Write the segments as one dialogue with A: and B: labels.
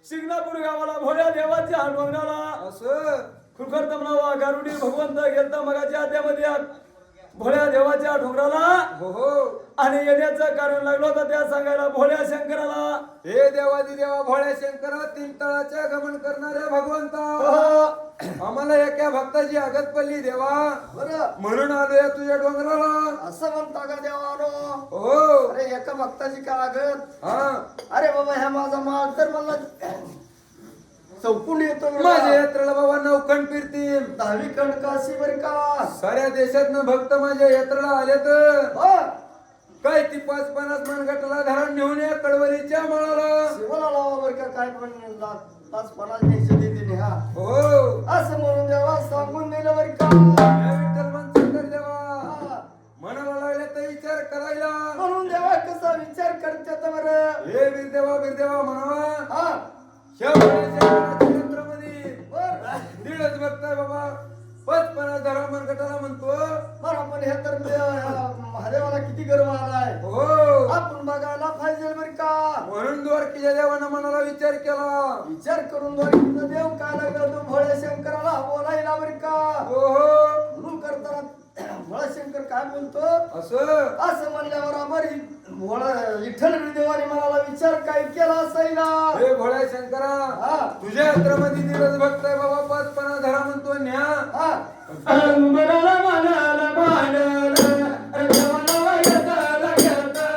A: शिंगणापूर गावाला भोळ्या देवाच्या डोंगराला
B: असं
A: खुरखर तमनावा गारुडी भगवंत गेलता मगाच्या त्यामध्ये भोळ्या देवाच्या डोंगराला
B: हो हो
A: आणि येण्याचं कारण लागलं होतं त्या सांगायला भोळ्या शंकराला
B: हे देवादी देवा भोळ्या शंकरा तीन तळाच्या गमन करणाऱ्या भगवंता आम्हाला एका भक्ताची आगत पडली देवा म्हणून आलोय तुझ्या डोंगराला
C: असं म्हणता का देवानो
B: हो
C: अरे एका भक्ताची का आगत
B: हा
C: अरे बाबा ह्या माझा माल तर मला चौकून येतो
B: माझ्या यात्रेला बाबा नौखंड फिरतील
C: 10वी कणकाशी बर का
B: साऱ्या देशातनं भक्त माझ्या यात्रेला आले तर
C: हो,
B: काय ती 5-50 मनगटाला धरण नेऊन या कडवलीच्या माळाला
C: शिवाला लावा बर का काय पण 5-50 निश्चित देते हा
B: हो
C: असं म्हणून देवा सांगून दिलं बर का
B: विठ्ठल मनशंकर देवा मनाला लागले तर विचार करायला
C: म्हणून देवा कसा विचार करतात बरं
B: हे वीरदेवा म्हणावा
C: हा
B: क्षेत्रामध्ये
C: बर
B: दीडच बघताय बाबा 5-50 धरण मनगटाला म्हणतो
C: बरं पण हे तर महादेवाला किती गर्व आलाय
B: हो
C: आपण बघायला पाहिजे बर का
B: म्हणून द्वारकीच्या देवानं मनाला विचार केला
C: विचार करून द्वारकीचा देव काय लागला तो भोळ्या शंकराला बोलायला बर का
B: हो हो
C: म्हणून करताना भोळा शंकर काय बोलतो
B: असं
C: असं म्हणल्यावर आम्ही भोळा विठ्ठल देवाने मला विचार काय केला असायला
B: हे भोळ्या शंकरा
C: हा
B: तुझ्या यात्रामध्ये दीडच बघताय बाबा 5-50 धरा म्हणतो न्या
C: हा
A: अंबराला मानाला मानाला देवाला येताला येता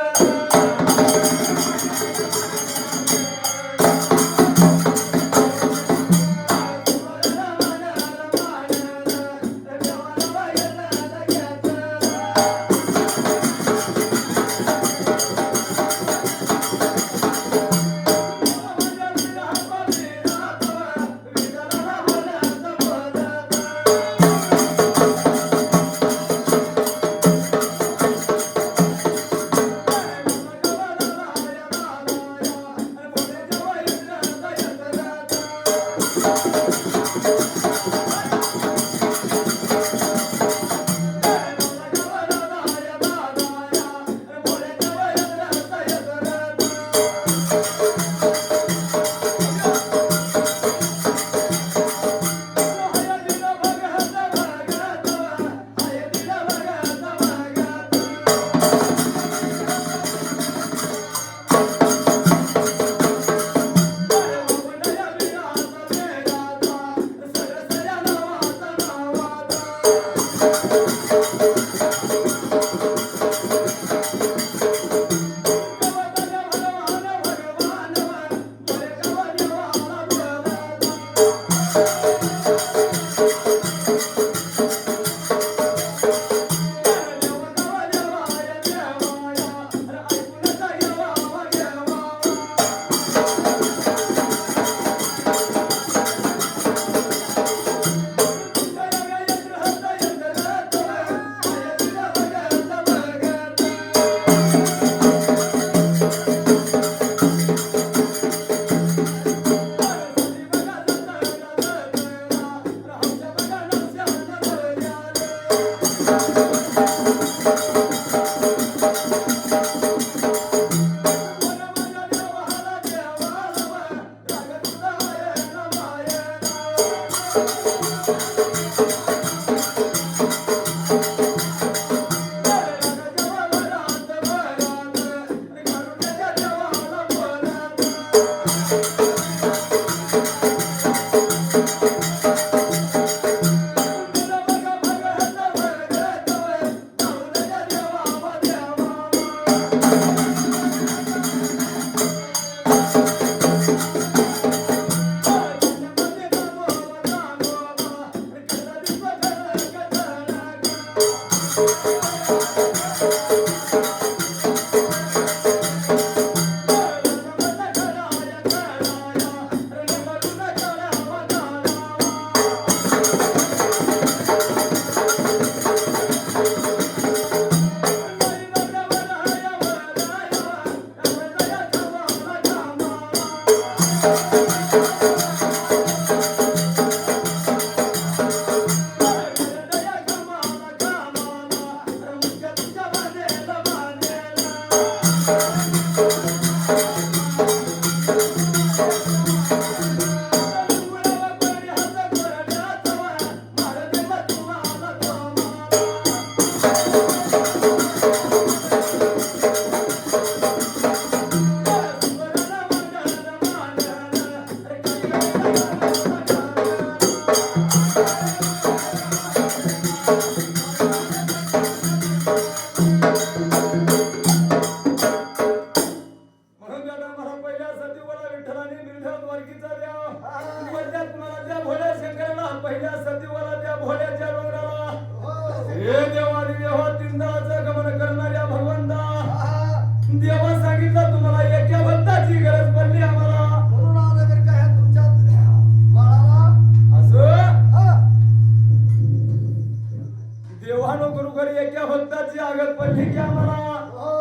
A: एका भक्ताची आगत पडली की आम्हाला
C: हो.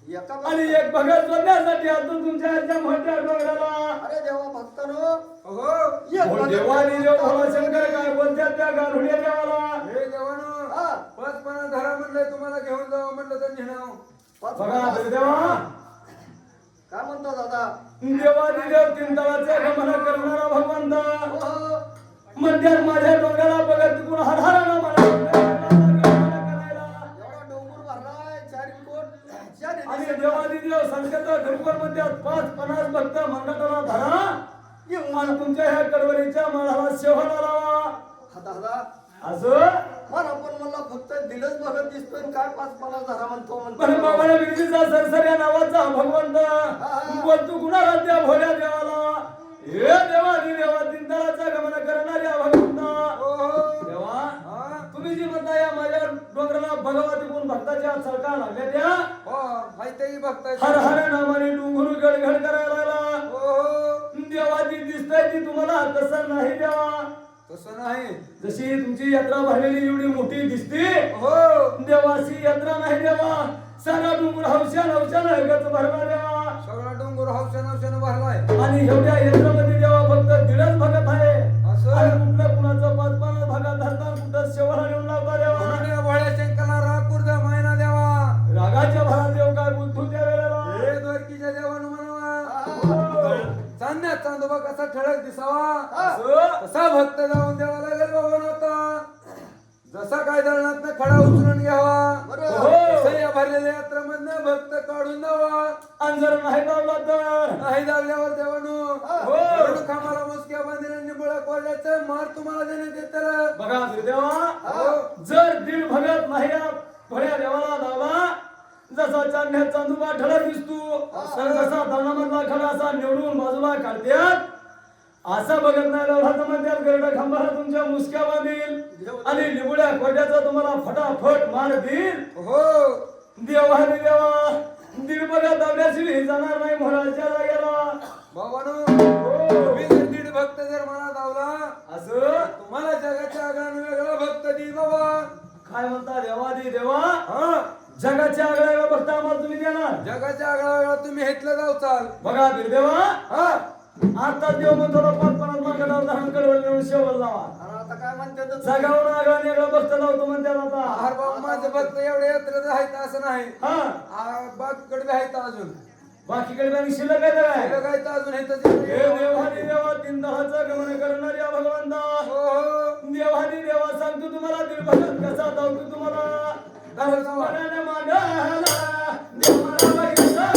C: एका
A: आणि एक भगत शोधण्यासाठी आलो तुमच्या याच्या मोठ्या डोंगराला.
C: अरे देवा भक्तानो
B: हो
C: एक भगत-
A: देवानी देव भोळा शंकर काय बोलतात त्या गारुड्या देवाला.
B: हे देवानो
C: हा.
B: 5 धरा म्हणलंय तुम्हाला घेऊन जावं म्हणलं तर नेणार.
A: बघा देवा
C: काय म्हणतो दादा
A: देवानी देव तीन तळाचे गमन करणारा भगवंत
C: हो.
A: मध्यात माझ्या डोंगराला बघत तिकडून हरहराला मला करायला.
C: एवढा डोंगर भरलाय 4 कोट 4
A: आणि देवानी देव संकेत ढोंगर मध्ये 50 भक्त मंडळाला धरा आणि तुमच्या ह्या कडवलीच्या माळाला शेवाला लावा.
C: दादा
A: असं
C: पण आपण मला फक्त दिलंच बघत दिसतोय आणि काय 5-50 धरा म्हणतो
A: पण बाबाने विरजीचा सरसर या नावाचा भगवंत बोलतो कुणाला त्या भोल्या देवाला. हे देवानी देवा दिनदळाचा गमन करणाऱ्या भगवंता देवा तुम्ही जी म्हणता या माझ्या डोंगराला भगवती कोण भक्ताच्या सळका लागल्या त्या
B: हो माहिती बघताय.
A: हर हर नामाने डोंगरू गडगड करायला लागला.
B: हो
A: देवा ती दिसतंय ती तुम्हाला तसं नाही देवा.
B: तसं नाही.
A: जशी तुमची यात्रा भरलेली एवढी मोठी दिसते
B: हो
A: देवाची यात्रा नाही देवा. सारा डोंगर हौशान हौशान ऐकत भरला देवा.
B: सगळा डोंगर हौशानं भरलाय.
A: आणि एवढ्या यात्रामध्ये देवा फक्त दीडच भगत आहे.
B: असं?
A: आणि कुठलं कुणाचं 5-5 भागात धरता कुठं शेवाला नेऊन लावता देवा.
B: म्हणून या भोळ्या शंकरला राकुर्द महिना द्यावा.
A: रागाच्या भरात देव काय बोलतो त्या वेळेला.
B: हे द्वारकीच्या देवानं म्हणावा.
A: हो.
B: चांदण्यात चांदोबा कसा ठळक दिसावा
A: असं?
B: तसा भक्त जाऊन देवा लागेल बाबा नव्हता. जसा काय दळणात खडा उचलून घ्यावा
C: बरोबर
B: तसं या भरलेल्या यात्रामधनं भक्त काढून द्यावा.
A: आणि जर नाही लावला तर
B: नाही दावल्यावर देवानो
A: हो.
B: खामाला मुसक्या बांधिलांनी मुळा कोरड्याचं मार तुम्हाला देण्यात येतं.
A: बघा देवा जर दीड भगत नाही या भोळ्या देवाला लावला जसा चांदण्यात चांदूबा ठळक दिसतो तर जसा दळणामधला खडा असा निवडून बाजूला काढत्यात असा बघत नाही लावला तर म्हणतात गरडा खांबाला तुमच्या मुसक्या बांधील आणि निबुड्या खोट्याचा तुम्हाला फटाफट मार देईल.
B: हो
A: देवाने देवा दीड बघा दावल्याशिवाय जाणार नाही म्हणाच्या जागेला.
B: बाबानो
A: हो.
B: तुम्ही जर दीड भक्त जर मला दावला
A: असं
B: तुम्हाला जगाच्या आगळ्यानं वेगळा भक्त देईल बाबा.
A: काय म्हणता देवादी देवा
B: हा
A: जगाच्या आगळ्या बघता आम्हाला तुम्ही देणार.
B: जगाच्या आगळा वेगळा तुम्ही हेतलं जाऊ चाल.
A: बघा देवा
B: हा
A: आता देव म्हणतो 5-50 मार्गावर धारण कडवल नेऊन शेवल लावा.
C: आणि आता काय म्हणते
A: जगावर आगळा वेगळा बघत लावतो म्हणतात आता.
B: हर बाबा माझं भक्त एवढे यात्रेत आहेत असं नाही.
A: हा
B: बाकीकडे आहेत अजून.
A: बाकीकडे काही शिल्लक आहे का
B: हे
A: काय?
B: काय अजून
A: हे
B: हे
A: देवानी देवा तीन दहाचं गमन करणाऱ्या भगवंता
B: हो
A: देवानी देवा सांगतो तुम्हाला दीड भगत कसा धावतो तुम्हाला. मनाने मागायला, देवाला बघितला.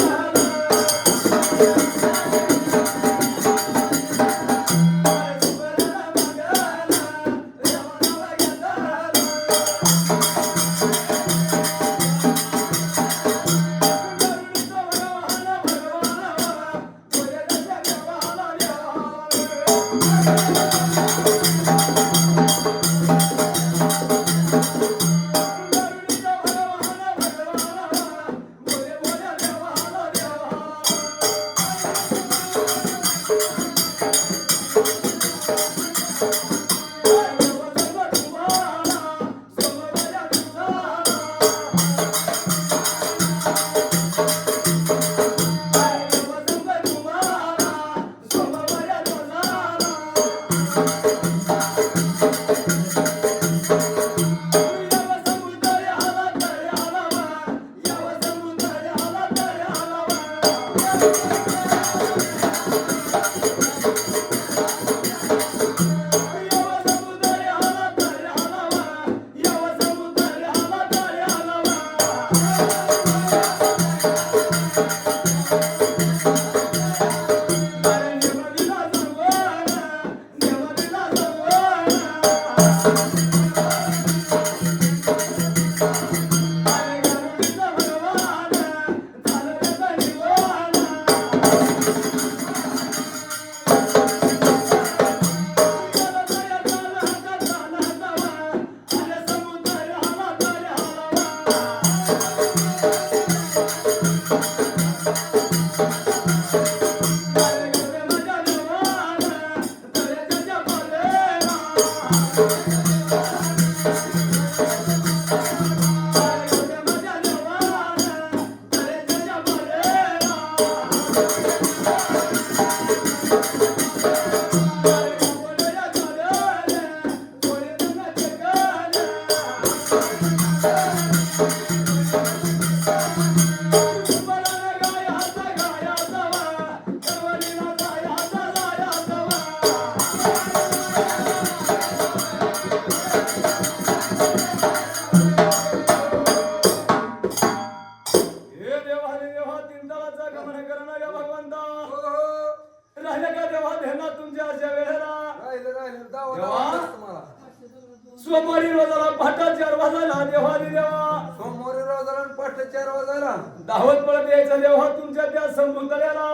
A: सोमवारी रोजाला पहाटे 4 वाजायला देवादी देवा
B: सोमवारी रोजाला पहाटे 4 वाजायला
A: धावत पळत यायचं देवा तुमच्या त्या समुद्राला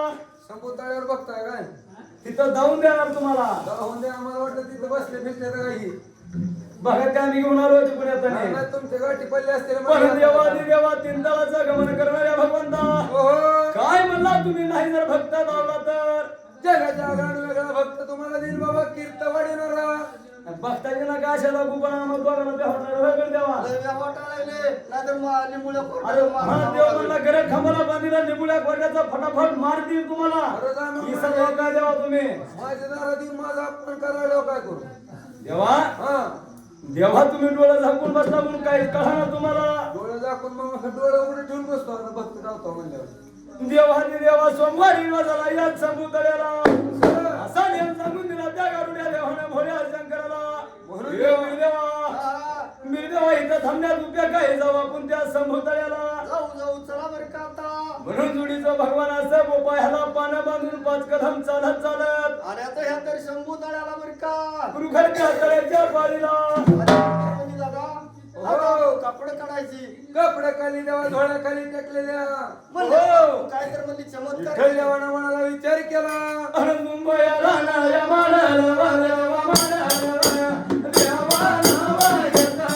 B: समुद्रावर बघताय काय
A: तिथं जाऊन देणार तुम्हाला
B: जाऊन दे आम्हाला वाटतं तिथं बसले फिरले तर काही
A: बघा त्या मी घेऊन आलो होतो पुण्यात
B: नाही तुमच्या गाठी पडले असते
A: पण देवादी देवा तीन दळाचं गमन करणाऱ्या भगवंता काय म्हणला तुम्ही नाही जर भक्त लावला तर
B: जगाच्या आगान वेगळा भक्त तुम्हाला देईल बाबा कीर्त वाढीणार
A: भक्ताची ना काय शाला गुपण आम्हाला बघायला त्या हॉटेलला वेगळं देवा अरे महान देव म्हणला घरे खांबाला बांधीला निबुळ्या कोट्याचा फटाफट मार देईल तुम्हाला ही सर्व काय देवा तुम्ही
B: माझ्या दारात येऊन माझा अपमान करायला काय करू
A: देवा देवा तुम्ही डोळे झाकून बसला म्हणून काही कळणार तुम्हाला
B: डोळे झाकून मग डोळे उघडे ठेवून बसतो आणि भक्त राहतो म्हणल्यावर
A: देवानी देवा सोमवारी वाजाला याच समुद्राला असा नेम सांगून दिला त्या गारुड्या देवाने भोळ्या शंकराला
B: म्हणून
A: देवा इथं थांबण्यात उपयोग काय जाऊ आपण त्या समुद्राला
C: जाऊ चला बरं का आता
A: म्हणून जुडीचं भगवान असं बोपा ह्याला पानं बांधून 5 कदम चालत चालत
C: अरे आता ह्या तर शंभू तळ्याला बरं का
A: गुरुघरच्या तळ्याच्या पाळीला
C: अरे दादा कपडे काढायची
B: कपडे खाली देवा धोळ्या खाली टेकलेल्या
C: काय तर म्हणजे चमत्कार
B: विठ्ठल देवानं मनाला विचार केला
A: अरे मुंबईला नाया मानाला वाऱ्यावा मानाला वाऱ्या, देवाला वाऱ्याला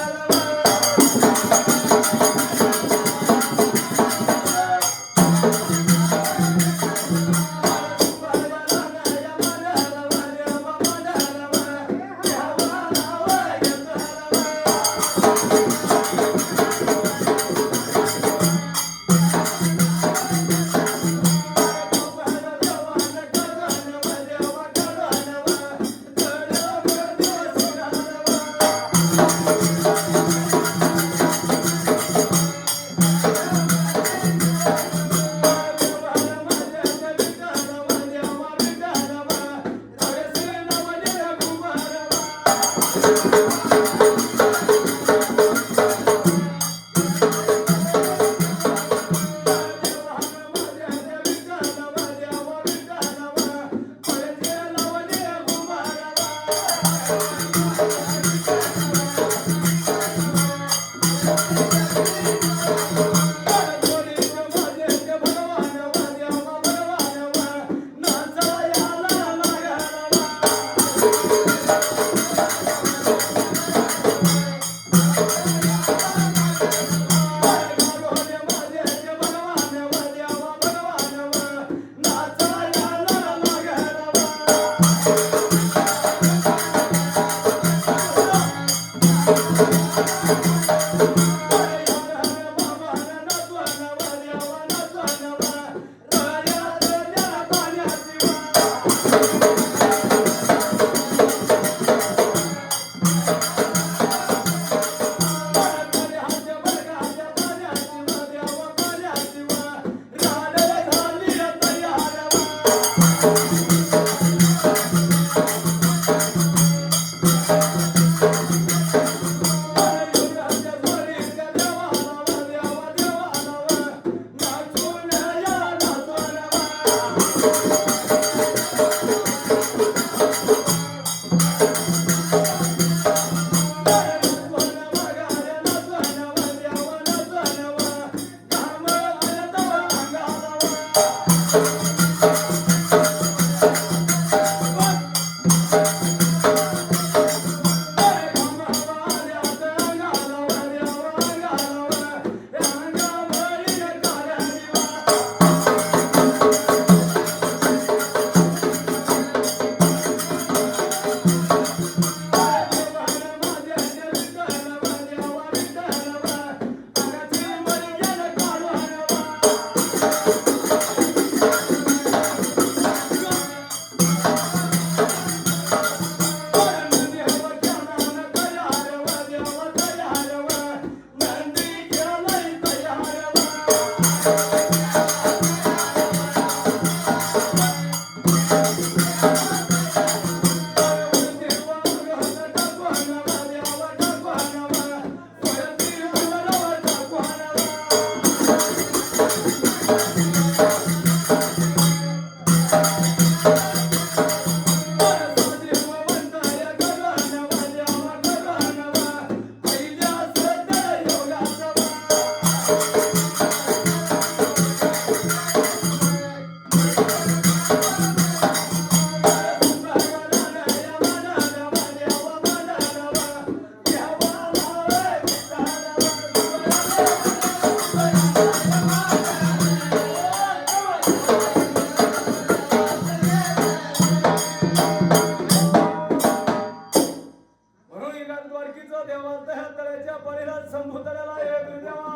A: तळ्याच्या पाणीला संभूतळ्याला ये गुरुदेवा.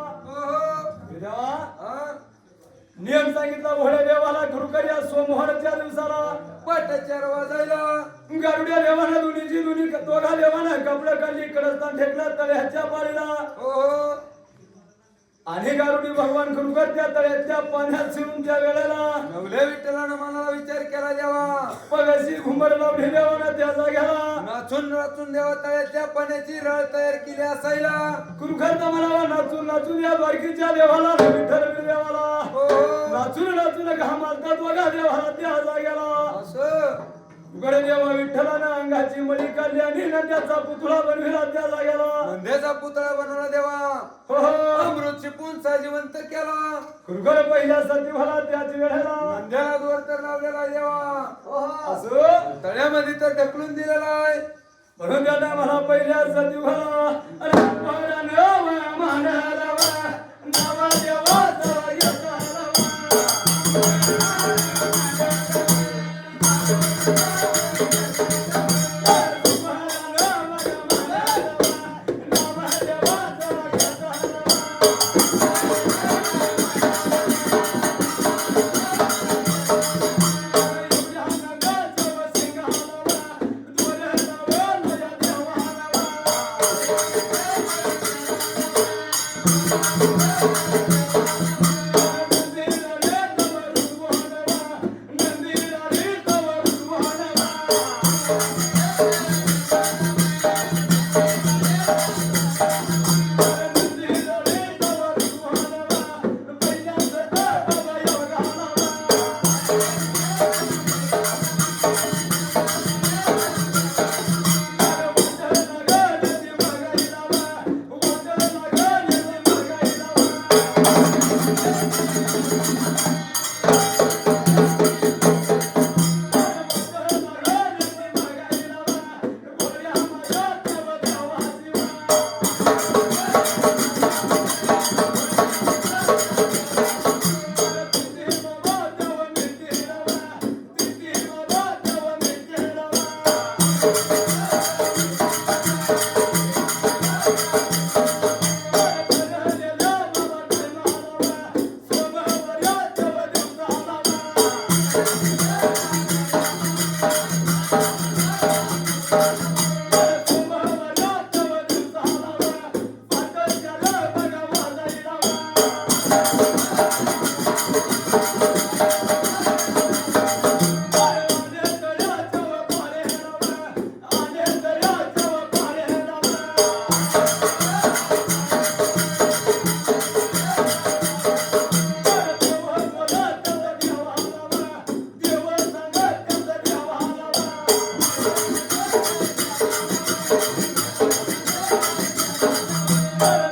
A: गुरुदेवा
B: हा?
A: नियम सांगितला भोळ्या देवाला गुरुकर या सोमवारच्या दिवसाला
B: पट 4 वाजायला
A: गारुड्या देवानं दोन्हीची दोन्ही दोघा देवानं कपडे काढली कडस्तान ठेकलं तळ्याच्या पाणीला आणि गारुडी भगवान गुरुकर त्या तळ्याच्या पाण्यात शिरून त्या वेळेला
B: नवले विठ्ठलानं मनाला विचार केला देवा
A: पगशी घुंबर लावली देवानं त्या जाग्याला
B: नाचून नाचून देवा तळ्याच्या पाण्याची रळ तयार केली असायला
A: गुरुकर मला नाचून नाचून या द्वारकीच्या देवाला विठ्ठल देवाला नाचून नाचून घामालता दोघा देवाला त्या जाग्याला
B: असं
A: गडे देवा विठ्ठलानं अंगाची मळी काढली आणि नंद्याचा पुतळा बनविला त्या जाग्याला
B: नंद्याचा पुतळा बनवला देवा
A: हो हो
B: अमृत शिपून सजीवंत केला
A: गुरुकर पहिल्या सतीवाला त्याच वेळेला
B: नंद्याला दोर तर लावलेला देवा
A: असं
B: तळ्यामध्ये तर ढकलून दिलेला आहे
A: म्हणून त्याने मला पहिल्या सतीवाला अरे नावा मानावा नावा देवाचा येतावा
C: Oh